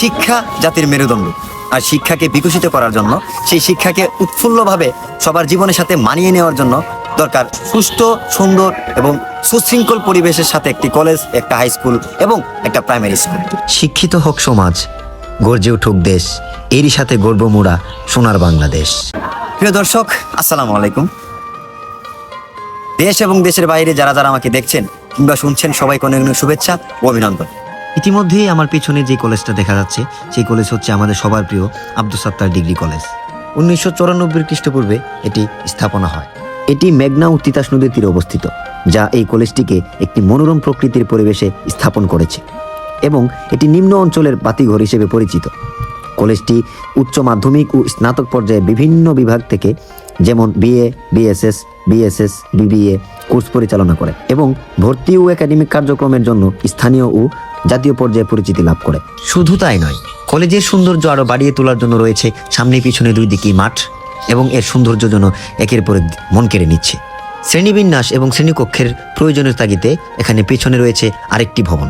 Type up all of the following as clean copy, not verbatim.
শিক্ষা জাতির মেরুদণ্ড, আর শিক্ষাকে বিকশিত করার জন্য, সেই শিক্ষাকে উৎফুল্লভাবে সবার জীবনের সাথে মানিয়ে নেওয়ার জন্য দরকার সুষ্ঠু, সুন্দর এবং সুশৃঙ্খল পরিবেশের সাথে একটি কলেজ, একটা হাই স্কুল এবং একটা প্রাইমারি স্কুল। শিক্ষিত হোক সমাজ, গর্জে উঠুক দেশ, এরই সাথে গর্ব মোড়া সোনার বাংলাদেশ। প্রিয় দর্শক, আসসালামু আলাইকুম। দেশ এবং দেশের বাইরে যারা যারা আমাকে দেখছেন কিংবা শুনছেন, সবাইকে অনেক অনেক শুভেচ্ছা ও অভিনন্দন। ইতিমধ্যেই আমার পিছনে যে কলেজটা দেখা যাচ্ছে, সেই কলেজ হচ্ছে আমাদের সবার প্রিয় আব্দুস সাত্তার ডিগ্রি কলেজ। 1994 খ্রিস্টপূর্বে এটি স্থাপনা হয়। এটি মেঘনা ও তিতাস নদীর তীরে অবস্থিত, যা এই কলেজটিকে একটি মনোরম প্রকৃতির পরিবেশে স্থাপন করেছে এবং এটি নিম্ন অঞ্চলের বাতিঘর হিসেবে পরিচিত। কলেজটি উচ্চ মাধ্যমিক ও স্নাতক পর্যায়ে বিভিন্ন বিভাগ থেকে, যেমন BA, BSS, BSS, BBA course পরিচালনা করে এবং ভর্তি ও একাডেমিক কার্যক্রমের জন্য স্থানীয় ও জাতীয় পর্যায়ে পরিচিতি লাভ করে। শুধু তাই নয়, কলেজের সৌন্দর্য আরও বাড়িয়ে তোলার জন্য রয়েছে সামনে পিছনে দুই দিকেই মাঠ এবং এর সৌন্দর্য যেন একের পর এক মন কেড়ে নিচ্ছে। শ্রেণীবিন্যাস এবং শ্রেণীকক্ষের প্রয়োজনের তাগিদে এখানে পেছনে রয়েছে আরেকটি ভবন,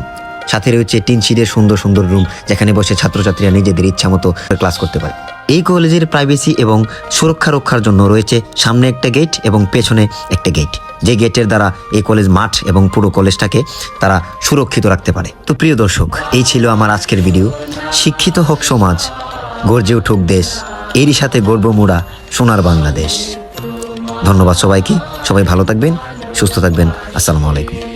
সাথে রয়েছে টিন শিটের সুন্দর সুন্দর রুম, যেখানে বসে ছাত্রছাত্রীরা নিজেদের ইচ্ছা মতো ক্লাস করতে পারে। এই কলেজের প্রাইভেসি এবং সুরক্ষা রক্ষার জন্য রয়েছে সামনে একটা গেট এবং পেছনে একটা গেট, যে গেটের দ্বারা এই কলেজ মাঠ এবং পুরো কলেজটাকে তারা সুরক্ষিত রাখতে পারে। তো প্রিয় দর্শক, এই ছিল আমার আজকের ভিডিও। শিক্ষিত হোক সমাজ, গর্জে উঠুক দেশ, এরই সাথে গর্ব মোড়া সোনার বাংলাদেশ। ধন্যবাদ সবাইকে। সবাই ভালো থাকবেন, সুস্থ থাকবেন। আসসালামু আলাইকুম।